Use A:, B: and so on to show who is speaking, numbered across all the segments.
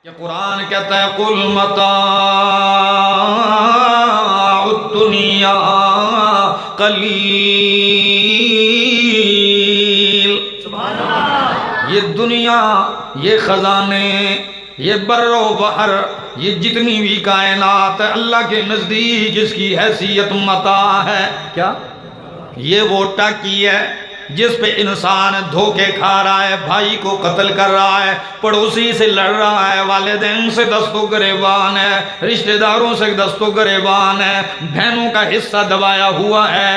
A: کہ قرآن کہتا ہے قل متاع الدنیا قلیل. یہ دنیا، یہ خزانے، یہ بر و بحر، یہ جتنی بھی کائنات ہے اللہ کے نزدیک اس کی حیثیت متاع ہے. کیا؟ یہ وہ ٹاکی ہے جس پہ انسان دھوکے کھا رہا ہے، بھائی کو قتل کر رہا ہے، پڑوسی سے لڑ رہا ہے، والدین سے دست و گریبان ہے، رشتہ داروں سے دست و گریبان ہے، بہنوں کا حصہ دبایا ہوا ہے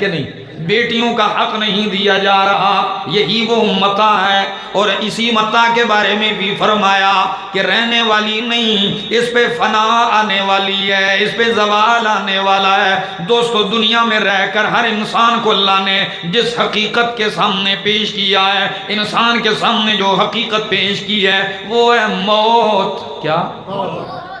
A: کہ نہیں؟ بیٹیوں کا حق نہیں دیا جا رہا. یہی وہ متاع ہے. اور اسی متاع کے بارے میں بھی فرمایا کہ رہنے والی نہیں، اس پہ فنا آنے والی ہے، اس پہ زوال آنے والا ہے. دوستو دنیا میں رہ کر ہر انسان کو اللہ نے جس حقیقت کے سامنے پیش کیا ہے، انسان کے سامنے جو حقیقت پیش کی ہے وہ ہے موت. کیا؟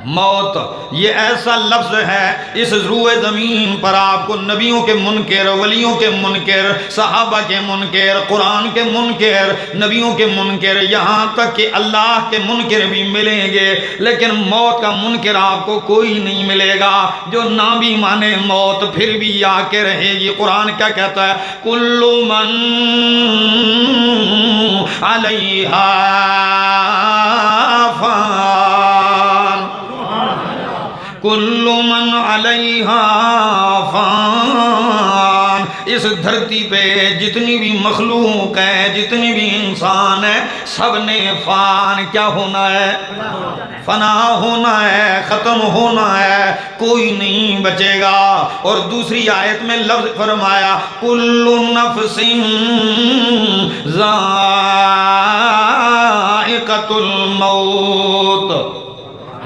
A: موت. یہ ایسا لفظ ہے اس روئے زمین پر آپ کو نبیوں کے منکر، ولیوں کے منکر، صحابہ کے منکر، قرآن کے منکر، نبیوں کے منکر، یہاں تک کہ اللہ کے منکر بھی ملیں گے، لیکن موت کا منکر آپ کو کوئی نہیں ملے گا جو نہ بھی مانے موت پھر بھی آ کے رہے گی. قرآن کیا کہتا ہے؟ کل من علیہا فان، کل من علیہا فان. اس دھرتی پہ جتنی بھی مخلوق ہے، جتنی بھی انسان ہے، سب نے فان کیا ہونا ہے؟ فنا ہونا ہے، ختم ہونا ہے، کوئی نہیں بچے گا. اور دوسری آیت میں لفظ فرمایا کل نفس ذائقۃ الموت،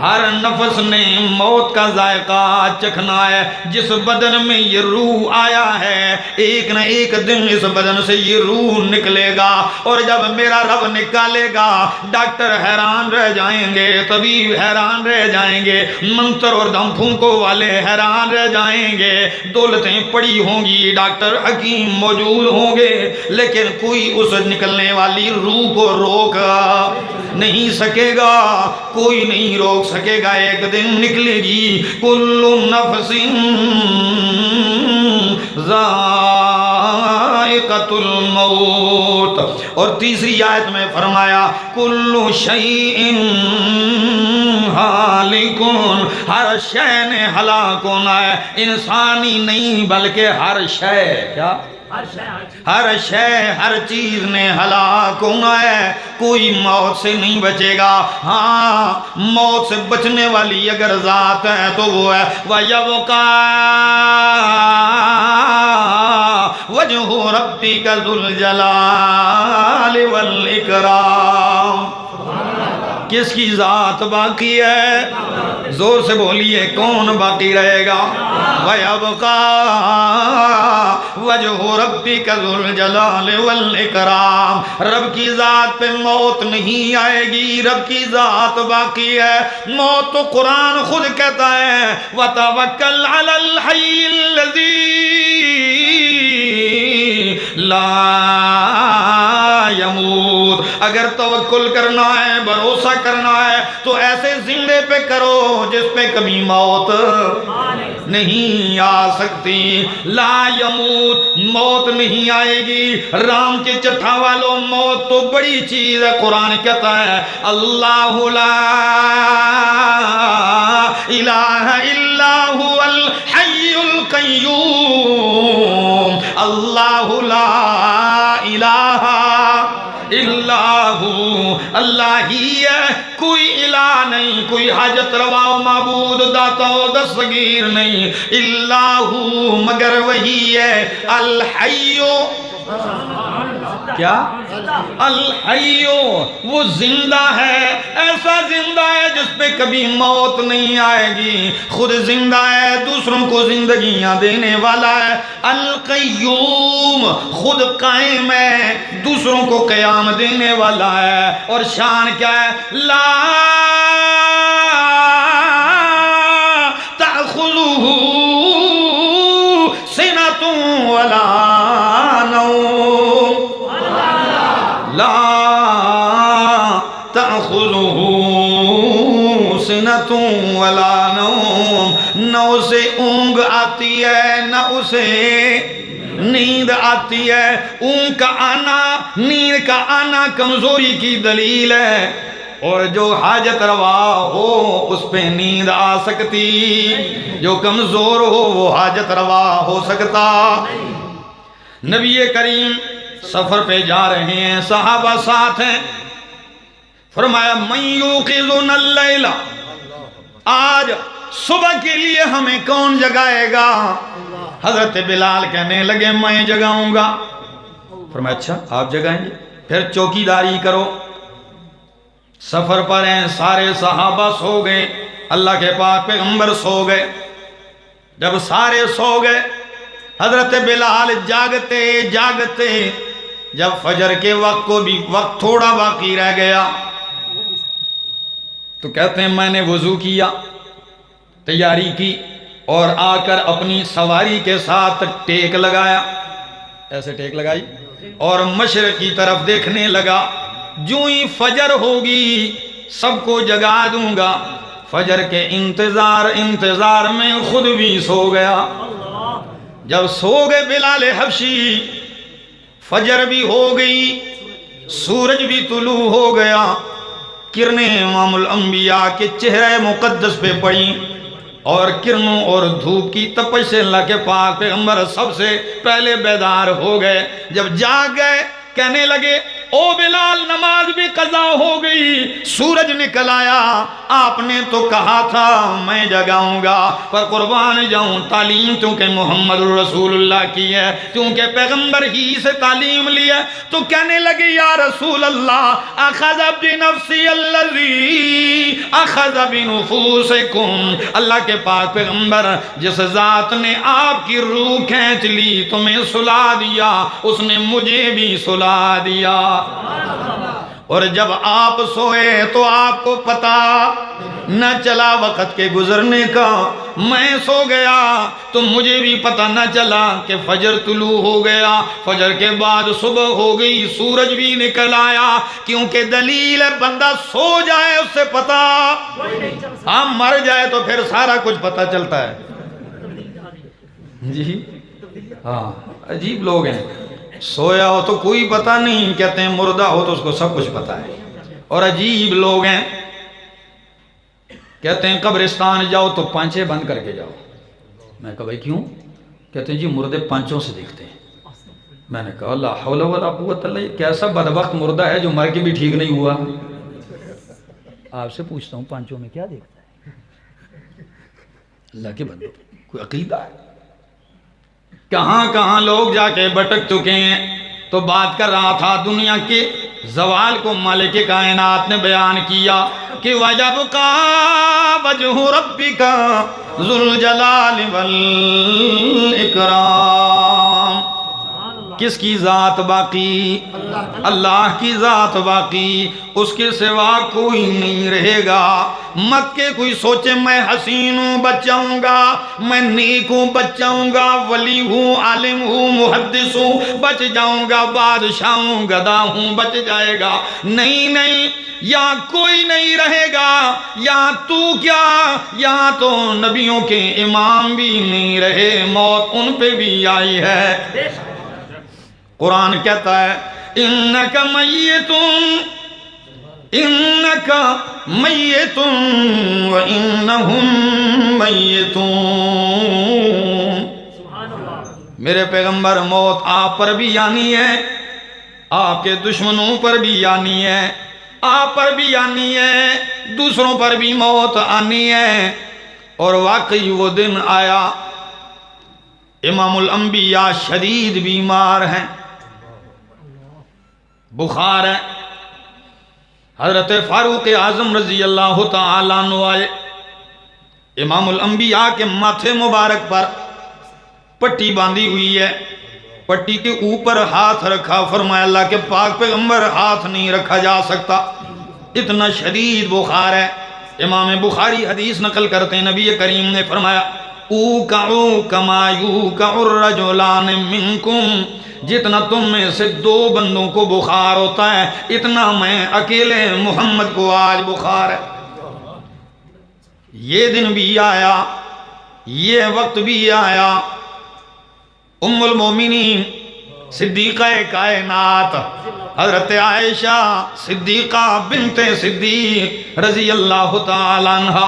A: ہر نفس نے موت کا ذائقہ چکھنا ہے. جس بدن میں یہ روح آیا ہے ایک نہ ایک دن اس بدن سے یہ روح نکلے گا. اور جب میرا رب نکالے گا ڈاکٹر حیران رہ جائیں گے، طبیب حیران رہ جائیں گے، منتر اور دم پھونکوں والے حیران رہ جائیں گے. دولتیں پڑی ہوں گی، ڈاکٹر حکیم موجود ہوں گے، لیکن کوئی اس نکلنے والی روح کو روک نہیں سکے گا، کوئی نہیں روک سکے گا. ایک دن نکلے گی. کل نفس ذائقۃ الموت. اور تیسری آیت میں فرمایا کل شیء ہالک، ہر شے نے ہلاک ہونا ہے. انسانی نہیں بلکہ ہر شے. کیا؟ ہر شے، ہر چیز نے ہلاک ہونا ہے. کوئی موت سے نہیں بچے گا. ہاں موت سے بچنے والی اگر ذات ہے تو وہ ہے وَيَبْقَى وَجْهُ رَبِّكَ ذُو الْجَلَالِ وَالْإِكْرَامِ. کس کی ذات باقی ہے؟ زور سے بولیے کون باقی رہے گا؟ وَيَبْقَى وَجْهُ رَبِّكَ ذُو الْجَلَالِ وَالْإِكْرَامِ. رب کی ذات پہ موت نہیں آئے گی، رب کی ذات باقی ہے. موت تو قرآن خود کہتا ہے وَتَوَكَّلْ عَلَى الْحَيِّ الَّذِي لَا يَمُوتُ. اگر توکل کرنا ہے، بھروسہ کرنا ہے تو ایسے زندے پہ کرو جس پہ کبھی موت نہیں آ سکتی. لا یموت، موت نہیں آئے گی. رام کے چٹھا والوں موت تو بڑی چیز ہے. قرآن کہتا ہے اللہ لا الہ الا هو الحی القیوم، اللہ لا الہ الا ہو، اللہ ہی ہے، کوئی الہ نہیں، کوئی حاجت روا و معبود داتا و دستگیر نہیں، الا ہو مگر وہی ہے. الحیو، کیا؟ الحیو، وہ زندہ ہے، ایسا زندہ ہے جس پہ کبھی موت نہیں آئے گی. خود زندہ ہے، دوسروں کو زندگیاں دینے والا ہے. القیوم، خود قائم ہے، دوسروں کو قیام دینے والا ہے. اور شان کیا ہے؟ لا تأخذہ سنۃ ولا نوم، لا تأخذہ سنۃ ولا نوم، نہ اسے اونگ آتی ہے نہ اسے نیند آتی ہے۔ اونگ کا آنا، نیند کا آنا کمزوری کی دلیل ہے، اور جو حاجت روا ہو اس پہ نیند آ سکتی، جو کمزور ہو وہ حاجت روا ہو سکتا۔ نبی کریم سفر پہ جا رہے ہیں، صحابہ ساتھ ہیں، فرمایا من یوقظنا اللیل، آج صبح کے لیے ہمیں کون جگائے گا؟ حضرت بلال کہنے لگے میں جگاؤں گا۔ فرمایا اچھا آپ جگائیں گے، پھر چوکی داری کرو۔ سفر پر ہیں، سارے صحابہ سو گئے، اللہ کے پاک پیغمبر سو گئے۔ جب سارے سو گئے، حضرت بلال جاگتے جاگتے جب فجر کے وقت کو بھی وقت تھوڑا باقی رہ گیا تو کہتے ہیں میں نے وضو کیا، تیاری کی، اور آ کر اپنی سواری کے ساتھ ٹیک لگایا، ایسے ٹیک لگائی اور مشرق کی طرف دیکھنے لگا۔ جو ہی فجر ہوگی سب کو جگا دوں گا۔ فجر کے انتظار میں خود بھی سو گیا۔ جب سو گئے بلال حبشی، فجر بھی ہو گئی، سورج بھی طلوع ہو گیا، کرنیں امام الانبیاء کے چہرے مقدس پہ پڑیں، اور کرنوں اور دھوپ کی تپش سے اللہ کے پاک پیغمبر سب سے پہلے بیدار ہو گئے۔ جب جاگ گئے کہنے لگے او بلال نماز بھی قضا ہو گئی، سورج نکل آیا، آپ نے تو کہا تھا میں جگاؤں گا، پر قربان جاؤں تعلیم چونکہ محمد رسول اللہ کی ہے، چونکہ پیغمبر ہی سے تعلیم لی ہے، تو کہنے لگے یا رسول اللہ اخذ بنفسی الذی اخذ بنفوسکم، اللہ کے پاک پیغمبر جس ذات نے آپ کی روح کھینچ لی تمہیں سلا دیا، اس نے مجھے بھی سلا دیا۔ اور جب آپ سوئے تو آپ کو پتا نہ چلا وقت کے گزرنے کا، میں سو گیا تو مجھے بھی پتہ نہ چلا کہ فجر طلوع ہو گیا، فجر کے بعد صبح ہو گئی، سورج بھی نکل آیا، کیونکہ دلیل ہے بندہ سو جائے اس سے پتا، ہم مر جائے تو پھر سارا کچھ پتہ چلتا ہے۔ جی ہاں عجیب لوگ ہیں، سویا ہو تو کوئی پتہ نہیں، کہتے ہیں مردہ ہو تو اس کو سب کچھ پتہ ہے۔ اور عجیب لوگ ہیں، کہتے ہیں قبرستان جاؤ تو پانچے بند کر کے جاؤ۔ میں کہا بھائی کیوں؟ کہتے ہیں جی مردے پانچوں سے دیکھتے ہیں۔ میں نے کہا لا حول ولا قوت الا باللہ، کیسا بدبخت مردہ ہے جو مر کے بھی ٹھیک نہیں ہوا۔ آپ سے پوچھتا ہوں پانچوں میں کیا دیکھتا ہے؟ اللہ کے بندوں، کوئی عقیدہ ہے؟ کہاں کہاں لوگ جا کے بھٹک چکے ہیں۔ تو بات کر رہا تھا دنیا کے زوال کو مالک کائنات نے بیان کیا کہ وَيَبْقَى وَجْهُ رَبِّكَ ذُو الْجَلَالِ وَالْإِكْرَامِ، کس کی ذات باقی؟ اللہ کی ذات باقی، اس کے سوا کوئی نہیں رہے گا۔ مت کے کوئی سوچے میں حسین ہوں بچ جاؤں گا، میں نیک ہوں بچ جاؤں گا، ولی ہوں، عالم ہوں، محدث ہوں بچ جاؤں گا، بادشاہ ہوں، گدا ہوں بچ جائے گا۔ نہیں نہیں، یا کوئی نہیں رہے گا، یا تو کیا، یا تو نبیوں کے امام بھی نہیں رہے، موت ان پہ بھی آئی ہے۔ قرآن کہتا ہے انک میتون، انک میتون وانہم میتون۔ میرے پیغمبر موت آپ پر بھی آنی ہے، آپ کے دشمنوں پر بھی آنی ہے، آپ پر بھی آنی ہے، دوسروں پر بھی موت آنی ہے۔ اور واقعی وہ دن آیا، امام الانبیاء شدید بیمار ہیں، بخار ہے۔ حضرت فاروق اعظم رضی اللہ تعالیٰ عنہ آئے، امام الانبیاء کے ماتھے مبارک پر پٹی باندھی ہوئی ہے، پٹی کے اوپر ہاتھ رکھا، فرمایا اللہ کے پاک پیغمبر ہاتھ نہیں رکھا جا سکتا، اتنا شدید بخار ہے۔ امام بخاری حدیث نقل کرتے ہیں، نبی کریم نے فرمایا اوکعو کما یوکع الرجلان منکم، جتنا تم میں سے دو بندوں کو بخار ہوتا ہے اتنا میں اکیلے محمد کو آج بخار ہے۔ یہ دن بھی آیا، یہ وقت بھی آیا۔ ام المومنین صدیقہ کائنات حضرت عائشہ صدیقہ بنت صدیق رضی اللہ تعالی عنہ،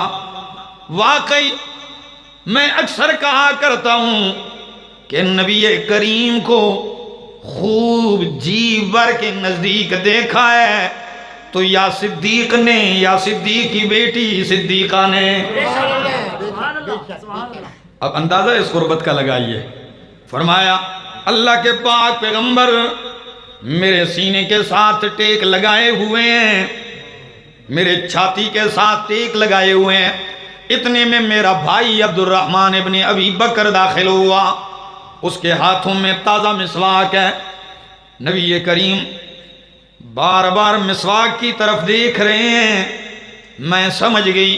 A: واقعی میں اکثر کہا کرتا ہوں کہ نبی کریم کو خوب جی بھر کے نزدیک دیکھا ہے تو یا صدیق نے یا صدیق کی بیٹی صدیقہ نے۔ اب اندازہ اس قربت کا لگائیے، فرمایا اللہ کے پاک پیغمبر میرے سینے کے ساتھ ٹیک لگائے ہوئے ہیں، میرے چھاتی کے ساتھ ٹیک لگائے ہوئے ہیں، اتنے میں میرا بھائی عبد الرحمن ابن ابی بکر داخل ہوا، اس کے ہاتھوں میں تازہ مسواک ہے۔ نبی کریم بار بار مسواک کی طرف دیکھ رہے ہیں، میں سمجھ گئی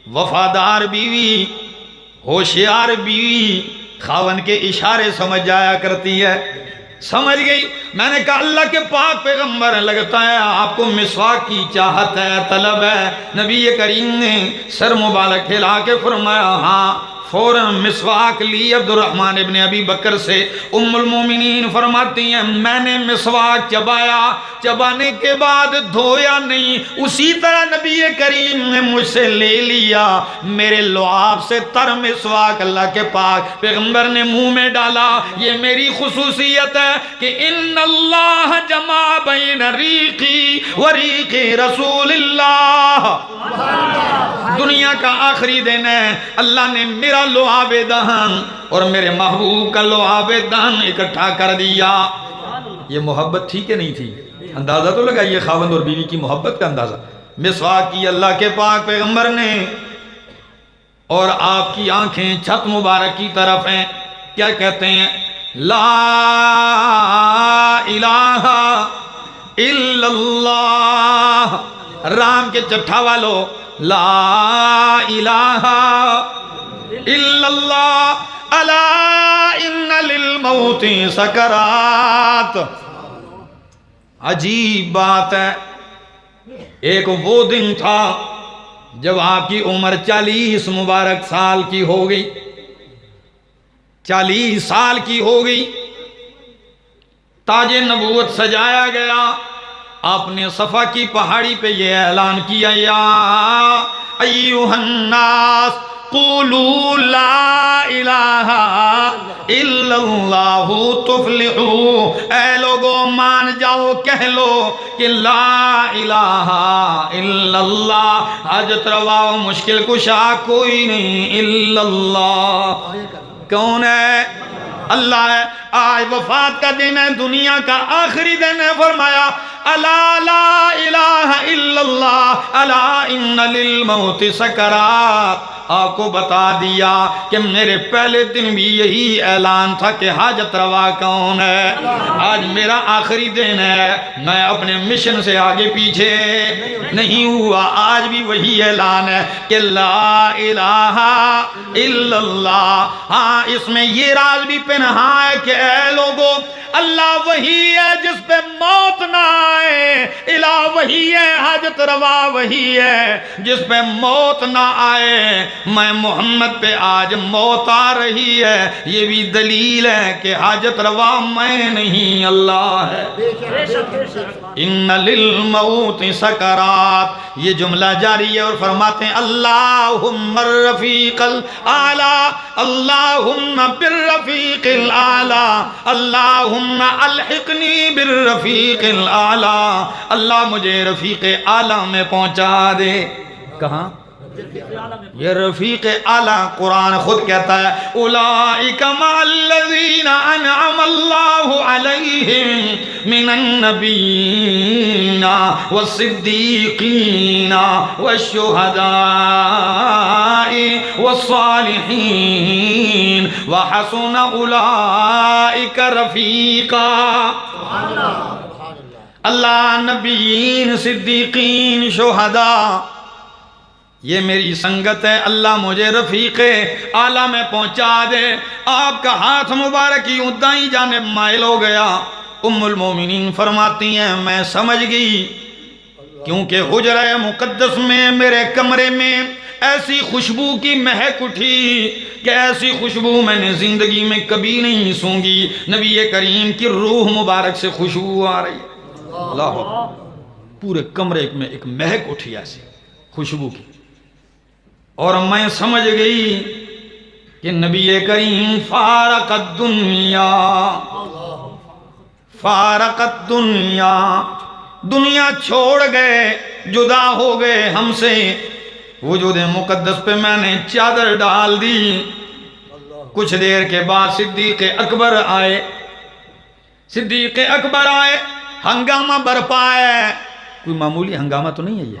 A: وفادار بیوی، ہوشیار بیوی خاون کے اشارے سمجھ جایا کرتی ہے، سمجھ گئی۔ میں نے کہا اللہ کے پاک پیغمبر لگتا ہے آپ کو مسواک کی چاہت ہے، طلب ہے۔ نبی کریم نے سر مبارک ہلا کے فرمایا ہاں، فوراً مسواک لی عبد الرحمن ابن ابی بکر سے۔ ام المومنین فرماتی ہیں میں نے مسواک چبایا، چبانے کے بعد دھویا نہیں، اسی طرح نبی کریم نے مجھ سے لے لیا، میرے لعاب سے تر مسواک اللہ کے پاک پیغمبر نے منہ میں ڈالا۔ یہ میری خصوصیت ہے کہ ان اللہ جمع بین ریقی و ریق رسول اللہ۔ دنیا کا آخری دن ہے، اللہ نے میرا لعاب دہن اور میرے محبوب کا لعاب دہن اکٹھا کر دیا۔ یہ محبت تھی کہ نہیں تھی؟ اندازہ تو لگائیے خاوند اور بیوی کی محبت کا اندازہ۔ مسواک کی اللہ کے پاک پیغمبر نے، اور آپ کی آنکھیں چھت مبارک کی طرف ہیں، کیا کہتے ہیں؟ لا الہ الا اللہ۔ رام کے چٹھا والو، لا الہ الا اللہ الا ان للموت سکرات۔ عجیب بات ہے، ایک وہ دن تھا جب آپ کی عمر 40 مبارک سال کی ہو گئی، 40 سال کی ہو گئی، تاج نبوت سجایا گیا۔ آپ نے صفا کی پہاڑی پہ یہ اعلان کیا یا ایھا الناس قولوا لا الہ الا اللہ تفلحوا۔ اے لوگوں مان جاؤ، کہہ لو کہ لا الہ الا اللہ، حاجت روا و مشکل کشا کوئی نہیں الا اللہ۔ کون ہے؟ اللہ ہے۔ آج وفات کا دن ہے، دنیا کا آخری دن ہے، فرمایا الا لا الہ الا اللہ الا ان للموت سکرات۔ آپ کو بتا دیا کہ میرے پہلے دن بھی یہی اعلان تھا کہ حاجت روا کون ہے۔ آج میرا آخری دن ہے، میں اپنے مشن سے آگے پیچھے نہیں ہوا، آج بھی وہی اعلان ہے کہ لا الہ الا اللہ۔ ہاں اس میں یہ راز بھی پنہا ہے کہ اے لوگوں، اللہ وہی ہے جس پہ موت نہ آئے، الہ وہی ہے، حاجت روا وہی ہے جس پہ موت نہ آئے۔ میں محمد پہ آج موت آ رہی ہے، یہ بھی دلیل ہے کہ حاجت روا میں نہیں، اللہ ہے۔ ان للموت سکرات، یہ جملہ جاری ہے، اور فرماتے ہیں اللہم الرفیق الاعلی، اللہم بالرفیق الاعلی، اللہم الحقنی بالرفیق الاعلی، اللہ مجھے رفیق اعلیٰ میں پہنچا دے۔ کہاں؟ یہ رفیق اعلیٰ قرآن خود کہتا ہے اولئک مع الذین انعم اللہ علیہم من النبیین والصدیقین والشہداء والصالحین وحسن اولئک رفیقا۔ اللہ نبیین، صدیقین، شہداء، یہ میری سنگت ہے، اللہ مجھے رفیق اعلیٰ میں پہنچا دے۔ آپ کا ہاتھ مبارک یوں دائیں جانب مائل ہو گیا۔ ام المومنین فرماتی ہیں میں سمجھ گئی، کیونکہ حجرہ مقدس میں میرے کمرے میں ایسی خوشبو کی مہک اٹھی کہ ایسی خوشبو میں نے زندگی میں کبھی نہیں سونگی. نبی کریم کی روح مبارک سے خوشبو آ رہی ہے. اللہ پورے کمرے میں ایک مہک اٹھی ایسی خوشبو کی, اور میں سمجھ گئی کہ نبی کریم فارق الدنیا, فارق الدنیا, دنیا چھوڑ گئے, جدا ہو گئے ہم سے. وجود مقدس پہ میں نے چادر ڈال دی. کچھ دیر کے بعد صدیق اکبر آئے. صدیق اکبر آئے, ہنگامہ برپا ہے. کوئی معمولی ہنگامہ تو نہیں ہے یہ,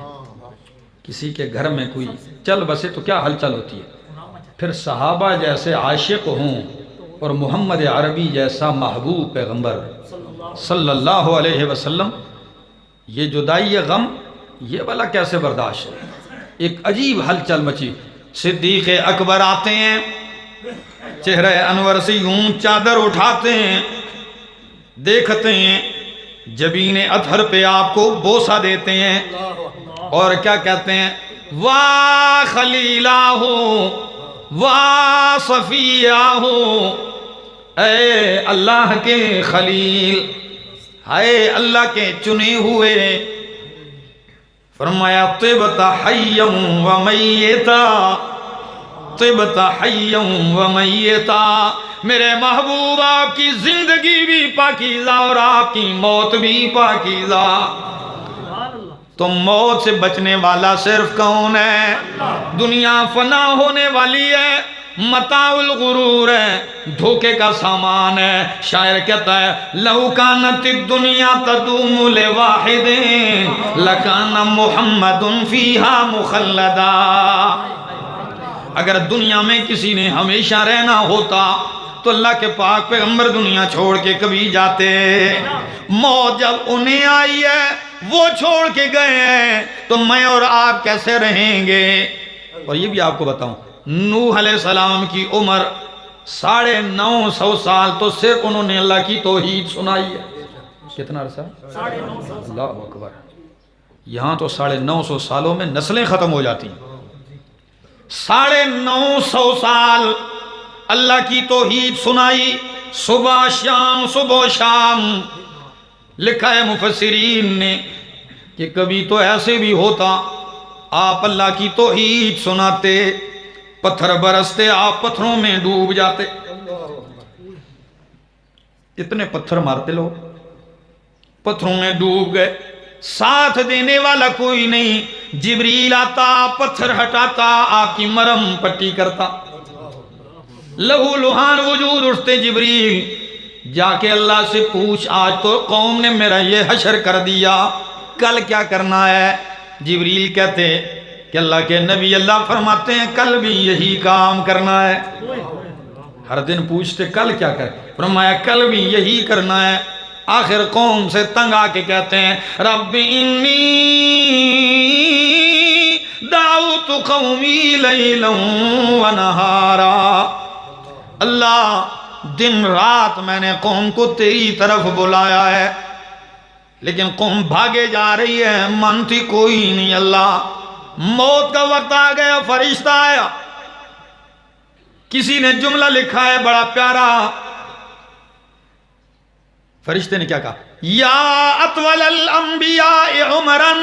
A: کسی کے گھر میں کوئی چل بسے تو کیا ہلچل ہوتی ہے. پھر صحابہ جیسے عاشق ہوں اور محمد عربی جیسا محبوب پیغمبر صلی اللہ علیہ وسلم, یہ جدائی غم یہ والا کیسے برداشت ہے. ایک عجیب ہلچل مچی. صدیق اکبر آتے ہیں, چہرہ انور سے یوں چادر اٹھاتے ہیں, دیکھتے ہیں, جبین اطہر پہ آپ کو بوسہ دیتے ہیں, اور کیا کہتے ہیں, واہ خلیلہ ہو, واہ صفیہ ہو, اے اللہ کے خلیل, اے اللہ کے چنے ہوئے. فرمایا طبت حیا و میتا, طبت حیا و میتا, میرے محبوب آپ کی زندگی بھی پاکیزہ اور آپ کی موت بھی پاکیزہ. تو موت سے بچنے والا صرف کون ہے؟ دنیا فنا ہونے والی ہے, متاع الغرور ہے, دھوکے کا سامان ہے. شاعر کہتا ہے لو کانت الدنیا تدوم لواحد لکان محمد فیہا مخلدا. اگر دنیا میں کسی نے ہمیشہ رہنا ہوتا تو اللہ کے پاک پیغمبر دنیا چھوڑ کے کبھی جاتے. موت جب انہیں آئی ہے, وہ چھوڑ کے گئے ہیں, تو میں اور آپ کیسے رہیں گے. اور یہ بھی آپ کو بتاؤں, نوح علیہ السلام کی عمر 950 سال, تو صرف انہوں نے اللہ کی توحید سنائی ہے. کتنا عرصہ؟ 950. اللہ اکبر. یہاں تو 950 سالوں میں نسلیں ختم ہو جاتی ہیں. 950 سال اللہ کی توحید سنائی, صبح شام صبح شام. لکھا ہے مفسرین نے کہ کبھی تو ایسے بھی ہوتا آپ اللہ کی توحید سناتے, پتھر برستے, آپ پتھروں میں ڈوب جاتے. اتنے پتھر مارتے لوگ, پتھروں میں ڈوب گئے, ساتھ دینے والا کوئی نہیں. جبریل آتا, پتھر ہٹاتا, آپ کی مرم پٹی کرتا, لہو لہان وجود اٹھتے. جبریل جا کے اللہ سے پوچھ, آج تو قوم نے میرا یہ حشر کر دیا, کل کیا کرنا ہے. جبریل کہتے کہ اللہ کے نبی, اللہ فرماتے ہیں کل بھی یہی کام کرنا ہے. ہر دن پوچھتے کل کیا کر, فرمایا کل بھی یہی کرنا ہے. آخر قوم سے تنگ آ کے کہتے ہیں رب انی دعوت قومی لیلا و نہارا. اللہ دن رات میں نے قوم کو تیری طرف بلایا ہے, لیکن قوم بھاگے جا رہی ہے, مانتی کوئی نہیں. اللہ موت کا وقت آ گیا, فرشتہ آیا. کسی نے جملہ لکھا ہے بڑا پیارا, فرشتے نے کیا کہا, یا اطول الانبیاء عمرا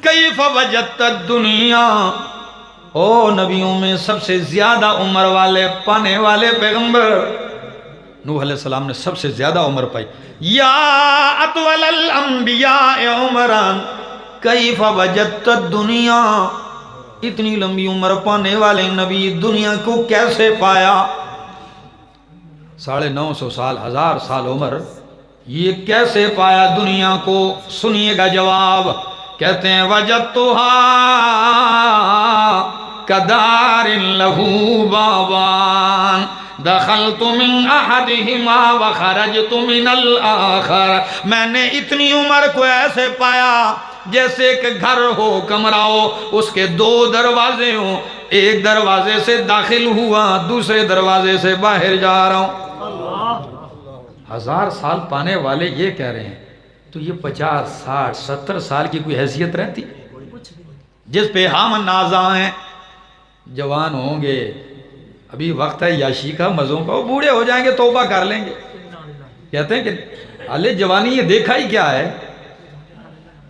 A: کیف وجدت الدنیا. او نبیوں میں سب سے زیادہ عمر والے پانے والے پیغمبر, نوح علیہ السلام نے سب سے زیادہ عمر پائی. یا اطول الانبیاء عمرا کیف وجدت الدنیا, اتنی لمبی عمر پانے والے نبی دنیا کو کیسے پایا. 950 سال, 1000 سال عمر, یہ کیسے پایا دنیا کو. سنیے گا جواب. کہتے ہیں وجدتھا کدار لہو بابان دخلت من احدہما وخرجت من الآخر. میں نے اتنی عمر کو ایسے پایا جیسے کہ گھر ہو, کمرہ ہو, اس کے 2 دروازے ہوں, ایک دروازے سے داخل ہوا, دوسرے دروازے سے باہر جا رہا ہوں. 1000 سال پانے والے یہ کہہ رہے ہیں, تو یہ 50 60 70 سال کی کوئی حیثیت رہتی؟ جس پہ ہم نازاں ہیں. جوان ہوں گے ابھی وقت ہے یاشی کا مزوں کا, وہ بوڑھے ہو جائیں گے توبہ کر لیں گے. کہتے ہیں کہ حالے جوانی یہ دیکھا ہی کیا ہے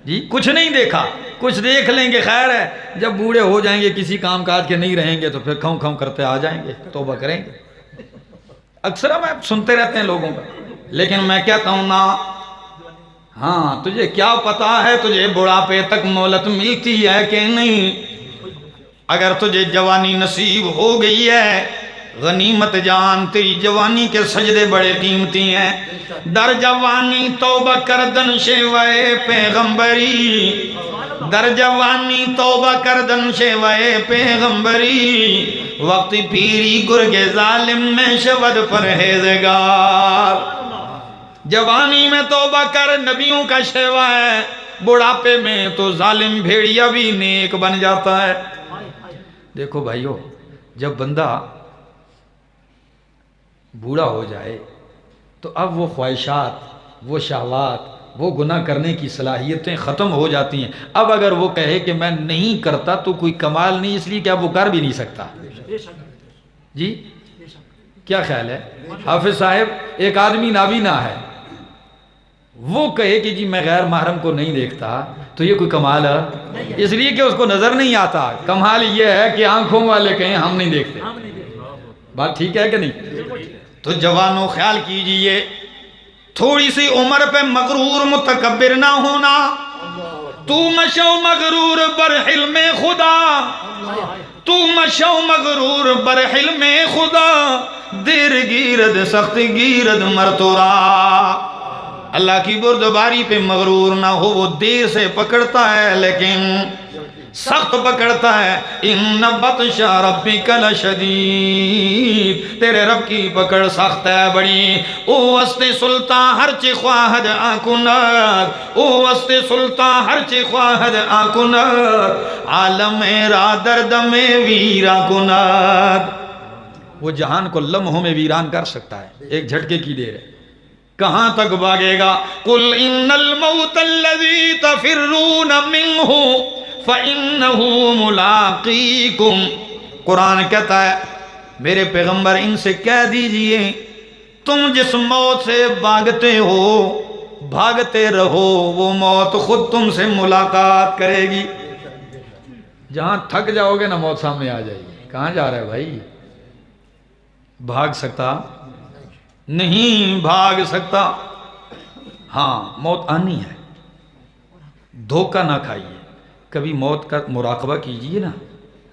A: جی, کچھ نہیں دیکھا, کچھ دیکھ لیں گے خیر ہے, جب بوڑھے ہو جائیں گے کسی کام کاج کے نہیں رہیں گے تو پھر کھوں کھوں کرتے آ جائیں گے, توبہ کریں گے. اکثر ہم سنتے رہتے ہیں لوگوں کا, لیکن میں کہتا ہوں نا, ہاں تجھے کیا پتا ہے تجھے بڑھاپے تک مہلت ملتی ہے کہ نہیں. اگر تجھے جوانی نصیب ہو گئی ہے غنیمت جان, تیری جوانی کے سجدے بڑے قیمتی ہیں. در جوانی توبہ کردن شیوائے پیغمبری, در جوانی توبہ کردن شیوائے پیغمبری, وقت پیری گرگ ظالم میں شود پرہیزگار. جوانی میں توبہ کر نبیوں کا شیوا ہے, بڑھاپے میں تو ظالم بھیڑیا بھی نیک بن جاتا ہے. دیکھو بھائیو, جب بندہ بوڑھا ہو جائے تو اب وہ خواہشات, وہ شہوات, وہ گناہ کرنے کی صلاحیتیں ختم ہو جاتی ہیں. اب اگر وہ کہے کہ میں نہیں کرتا تو کوئی کمال نہیں, اس لیے کہ اب وہ کر بھی نہیں سکتا. جی کیا خیال ہے حافظ صاحب, ایک آدمی نابینا ہے, وہ کہے کہ جی میں غیر محرم کو نہیں دیکھتا تو یہ کوئی کمال ہے؟ اس لیے کہ اس کو نظر نہیں آتا. کمال یہ ہے کہ آنکھوں والے کہیں ہم نہیں دیکھتے. بات ٹھیک ہے کہ نہیں؟ تو جوانوں خیال کیجئے, تھوڑی سی عمر پہ مغرور متکبر نہ ہونا. تو مشو مغرور بر حلم خدا, تو مشو مغرور بر حلم خدا, دیر گیرد سخت گیرد مرتورا. اللہ کی بردباری پہ مغرور نہ ہو, وہ دیر سے پکڑتا ہے لیکن سخت پکڑتا ہے. ان بطش ربک لشدید, تیرے رب کی پکڑ سخت ہے بڑی. او وسط سلطان ہر چی خواہد آکند, او وسط سلطان ہر چی خواہد آکند, عالم را درد میں ویرا کند. وہ جہان کو لمحوں میں ویران کر سکتا ہے, ایک جھٹکے کی دیر ہے. کہاں تک بھاگے گا؟ قل ان الموت الذی تفرون منہ فانہ ملاقیکم. قرآن کہتا ہے میرے پیغمبر ان سے کہہ دیجئے تم جس موت سے بھاگتے ہو بھاگتے رہو, وہ موت خود تم سے ملاقات کرے گی. جہاں تھک جاؤ گے نا موت سامنے آ جائے گی. کہاں جا رہا ہے بھائی؟ بھاگ سکتا نہیں, بھاگ سکتا. ہاں موت آنی ہے, دھوکہ نہ کھائیے. کبھی موت کا مراقبہ کیجئے نا,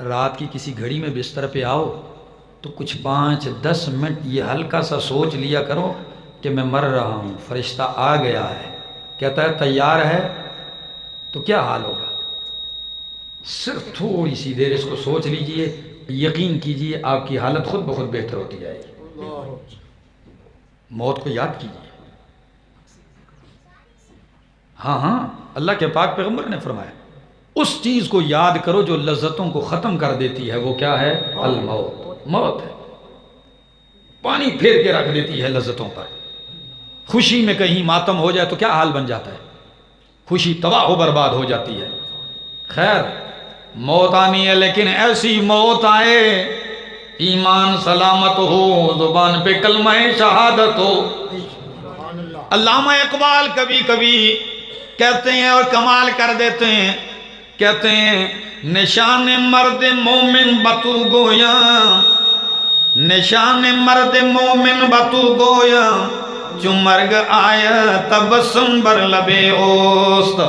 A: رات کی کسی گھڑی میں بستر پہ آؤ تو کچھ 5-10 منٹ یہ ہلکا سا سوچ لیا کرو کہ میں مر رہا ہوں, فرشتہ آ گیا ہے, کہتا ہے تیار ہے, تو کیا حال ہوگا؟ صرف تھوڑی سی دیر اس کو سوچ لیجئے, یقین کیجئے آپ کی حالت خود بخود بہتر ہوتی جائے گی. موت کو یاد کیجئے. ہاں اللہ کے پاک پیغمبر نے فرمایا اس چیز کو یاد کرو جو لذتوں کو ختم کر دیتی ہے. وہ کیا ہے؟ الموت. موت ہے, پانی پھیر کے رکھ دیتی ہے لذتوں پر. خوشی میں کہیں ماتم ہو جائے تو کیا حال بن جاتا ہے, خوشی تباہ و برباد ہو جاتی ہے. خیر موت آنی ہے, لیکن ایسی موت آئے ایمان سلامت ہو, زبان پہ کلمہ شہادت ہو. علامہ اقبال کبھی کبھی کہتے ہیں اور کمال کر دیتے ہیں, کہتے ہیں نشان مرد مومن بتو گویا, نشان مرد مومن بتو گویا, جو مرگ آیا تبسم بر لبے اوست.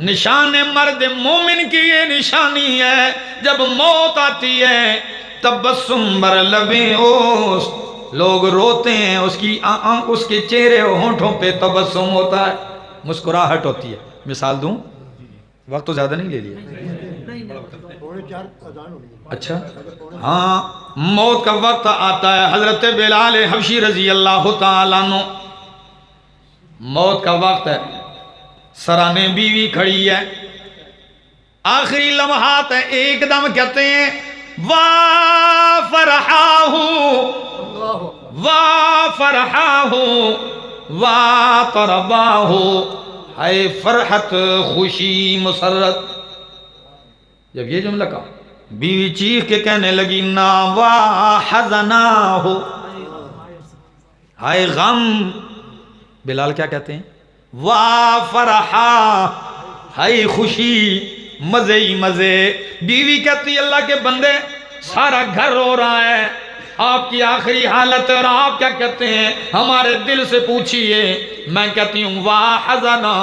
A: نشان مرد مومن کی یہ نشانی ہے, جب موت آتی ہے تبسم بر لبے اوست, لوگ روتے ہیں, اس کے چہرے و ہونٹوں پہ تبسم ہوتا ہے, مسکراہٹ ہوتی ہے. مثال دوں, وقت تو زیادہ نہیں لے لیا. اچھا ہاں, موت کا وقت آتا ہے. حضرت بلال حبشی رضی اللہ تعالیٰ عنہ, موت کا وقت ہے, سرانے بیوی کھڑی ہے, آخری لمحات ہے. ایک دم کہتے ہیں وا فرحاہ وا فرحاہ وا طرباہ, ہے فرحت خوشی مسرت. جب یہ جملہ کہا بیوی چیخ کے کہنے لگی نا واحزنا ہو، ہائے غم. بلال کیا کہتے ہیں؟ وا فرحا، ہائے خوشی، مزے ہی مزے. بیوی کہتی اللہ کے بندے سارا گھر رو رہا ہے، آپ کی آخری حالت ہے اور آپ کیا کہتے ہیں؟ ہمارے دل سے پوچھئے. میں کہتی ہوں واحزنا.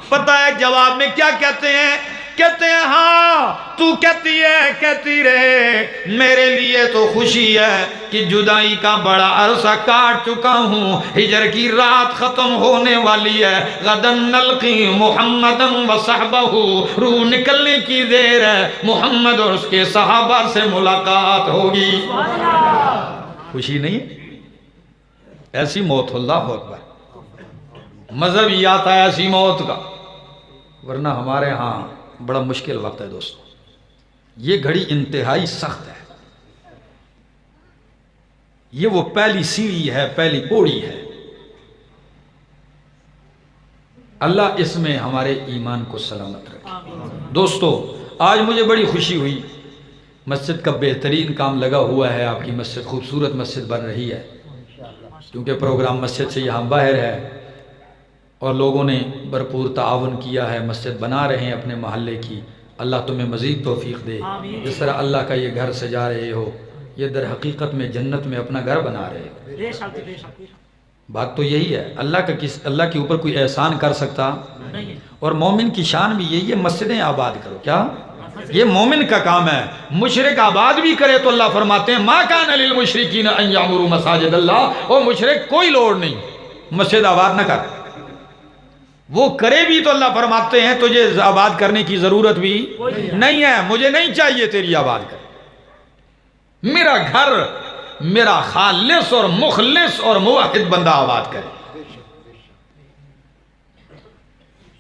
A: پتہ ہے جواب میں کیا کہتے ہیں؟ کہتے ہیں ہاں تو کہتی ہے کہتی رہے، میرے لیے تو خوشی ہے کہ جدائی کا بڑا عرصہ کاٹ چکا ہوں، ہجر کی رات ختم ہونے والی ہے، غدن نلقی محمدن و صحبہ، روح نکلنے کی دیر ہے، محمد اور اس کے صحابہ سے ملاقات ہوگی. خوشی نہیں ایسی موت؟ اللہ اکبر. مذہب یہ آتا ہے ایسی موت کا، ورنہ ہمارے ہاں بڑا مشکل وقت ہے دوستو. یہ گھڑی انتہائی سخت ہے. یہ وہ پہلی سیڑھی ہے، پہلی پوڑی ہے. اللہ اس میں ہمارے ایمان کو سلامت رکھے. دوستو آج مجھے بڑی خوشی ہوئی، مسجد کا بہترین کام لگا ہوا ہے، آپ کی مسجد خوبصورت مسجد بن رہی ہے، کیونکہ پروگرام مسجد سے یہاں باہر ہے اور لوگوں نے بھرپور تعاون کیا ہے، مسجد بنا رہے ہیں اپنے محلے کی. اللہ تمہیں مزید توفیق دے. جس طرح اللہ کا یہ گھر سجا رہے ہو، یہ در حقیقت میں جنت میں اپنا گھر بنا رہے ہو. بات تو یہی ہے. اللہ کے اوپر کوئی احسان کر سکتا؟ اور مومن کی شان بھی یہی ہے، مسجدیں آباد کرو. کیا یہ مومن کا کام ہے؟ مشرک آباد بھی کرے تو اللہ فرماتے ہیں ما کان للمشرکین ان یعمروا مساجد اللہ. اور مشرک کوئی لوڑ نہیں مسجد آباد نہ کر، وہ کرے بھی تو اللہ فرماتے ہیں تجھے آباد کرنے کی ضرورت بھی نہیں ہے، مجھے نہیں چاہیے تیری آباد کر. میرا گھر میرا خالص اور مخلص اور موحد بندہ آباد کرے.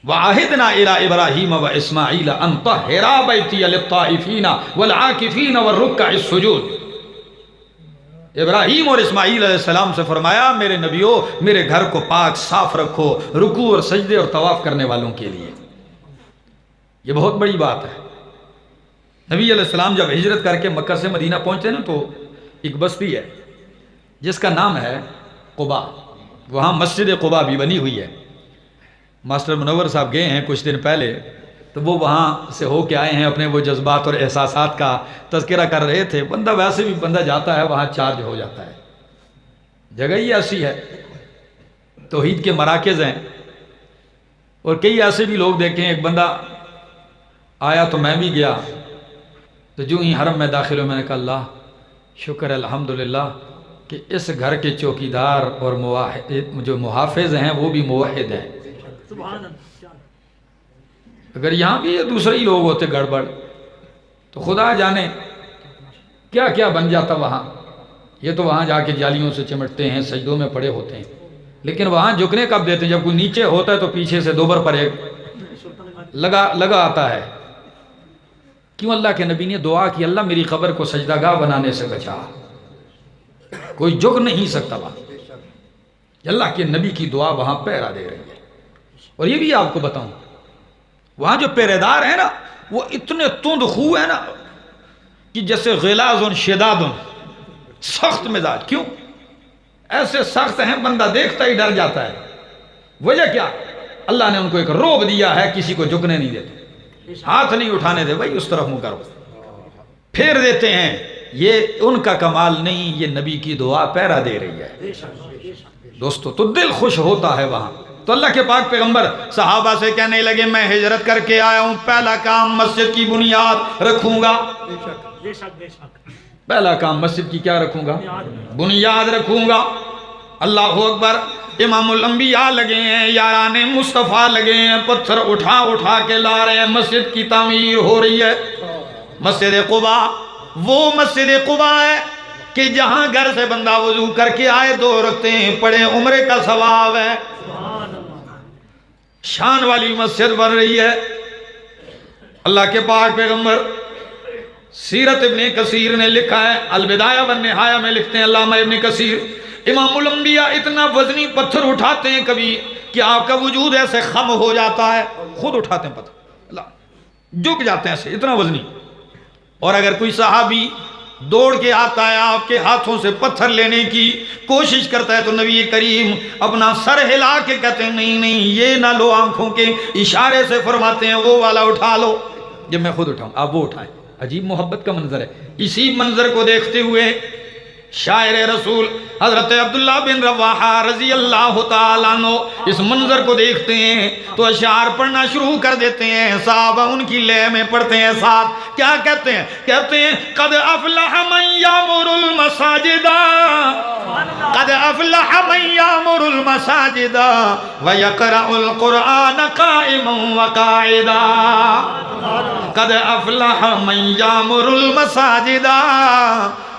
A: وَعَهِدْنَا إِلَىٰ إِبْرَاهِيمَ وَإِسْمَاعِيلَ أَن طَهِّرَا بَيْتِيَ لِلطَّائِفِينَ وَالْعَاكِفِينَ وَالرُّكَّعِ السُّجُودِ. ابراہیم اور اسماعیل علیہ السلام سے فرمایا میرے نبیوں میرے گھر کو پاک صاف رکھو رکوع اور سجدے اور طواف کرنے والوں کے لیے. یہ بہت بڑی بات ہے. نبی علیہ السلام جب ہجرت کر کے مکہ سے مدینہ پہنچتے نا تو ایک بستی ہے جس کا نام ہے قباء. وہاں مسجد قباء بھی بنی ہوئی ہے. ماسٹر منور صاحب گئے ہیں کچھ دن پہلے تو وہ وہاں سے ہو کے آئے ہیں، اپنے وہ جذبات اور احساسات کا تذکرہ کر رہے تھے. بندہ ویسے بھی بندہ جاتا ہے وہاں چارج ہو جاتا ہے، جگہ ہی ایسی ہے، توحید کے مراکز ہیں. اور کئی ایسے بھی لوگ دیکھیں، ایک بندہ آیا تو میں بھی گیا تو جو ہی حرم میں داخل ہو میں نے کہا اللہ شکر الحمدللہ کہ اس گھر کے چوکیدار اور جو محافظ ہیں وہ بھی موحد ہیں. اگر یہاں بھی یہ دوسرے ہی لوگ ہوتے گڑبڑ تو خدا جانے کیا کیا بن جاتا وہاں. یہ تو وہاں جا کے جالیوں سے چمٹتے ہیں، سجدوں میں پڑے ہوتے ہیں، لیکن وہاں جھکنے کب دیتے ہیں؟ جب کوئی نیچے ہوتا ہے تو پیچھے سے دوبر پر ایک لگا آتا ہے. کیوں؟ اللہ کے نبی نے دعا کی اللہ میری قبر کو سجدہ گاہ بنانے سے بچا. کوئی جھک نہیں سکتا وہاں. اللہ کے نبی کی دعا وہاں پہرا دے رہی ہے. اور یہ بھی آپ کو بتاؤں وہاں جو پہرے دار ہیں نا وہ اتنے تند خو ہیں نا کہ جیسے غلاظ شداد، سخت مزاج. کیوں ایسے سخت ہیں بندہ دیکھتا ہی ڈر جاتا ہے. وجہ کیا؟ اللہ نے ان کو ایک روب دیا ہے، کسی کو جھکنے نہیں دیتے، ہاتھ نہیں اٹھانے دے، بھائی اس طرف منہ کرو، پھیر دیتے ہیں. یہ ان کا کمال نہیں، یہ نبی کی دعا پہرا دے رہی ہے. دوستو تو دل خوش ہوتا ہے وہاں. تو اللہ کے پاک پیغمبر صحابہ سے کہنے لگے میں ہجرت کر کے آیا ہوں، پہلا کام مسجد کی بنیاد رکھوں گا. پہلا کام مسجد کی کیا رکھوں گا؟ بنیاد رکھوں گا. اللہ اکبر. امام الانبیاء لگے ہیں، یاران مصطفیٰ لگے ہیں، پتھر اٹھا اٹھا کے لا رہے ہیں، مسجد کی تعمیر ہو رہی ہے. مسجد قباء وہ مسجد قباء ہے کہ جہاں گھر سے بندہ وضو کر کے آئے 2 رکعتیں پڑھے عمرے کا ثواب ہے. شان والی مسجد بن رہی ہے. اللہ کے پاک پیغمبر سیرت ابن کثیر نے لکھا ہے، البدایہ والنہایہ میں لکھتے ہیں علامہ ابن کثیر، امام الانبیاء اتنا وزنی پتھر اٹھاتے ہیں کبھی کہ آپ کا وجود ایسے خم ہو جاتا ہے، خود اٹھاتے ہیں پتھر، اللہ جھک جاتے ہیں ایسے، اتنا وزنی. اور اگر کوئی صحابی دوڑ کے آتا ہے آپ کے ہاتھوں سے پتھر لینے کی کوشش کرتا ہے تو نبی کریم اپنا سر ہلا کے کہتے ہیں نہیں نہیں یہ نہ لو، آنکھوں کے اشارے سے فرماتے ہیں وہ والا اٹھا لو، جب میں خود اٹھاؤں آپ وہ اٹھائیں۔ عجیب محبت کا منظر ہے۔ اسی منظر کو دیکھتے ہوئے شاعر رسول حضرت عبداللہ بن رواحہ رضی اللہ تعالیٰ عنہ اس منظر کو دیکھتے ہیں تو اشعار پڑھنا شروع کر دیتے ہیں، صحابہ ان کی لے میں پڑھتے ہیں ساتھ، کیا کہتے ہیں؟ کہتے ہیں قد افلح من یامر المساجد، قد افلح من یامر المساجد ویقرأ القرآن قائما وقاعدا، قد افلح من یامر المساجد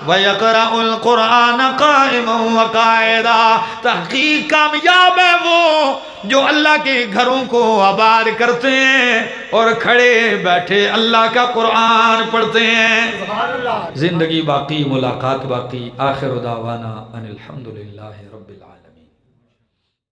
A: وَيَقْرَأُ الْقُرْآنَ قَائِمًا وَقَاعِدًا۔ تحقیق کامیاب ہے وہ جو اللہ کے گھروں کو آباد کرتے ہیں اور کھڑے بیٹھے اللہ کا قرآن پڑھتے ہیں۔ زندگی باقی، ملاقات باقی۔ آخر دعوانا ان الحمدللہ رب العالمین۔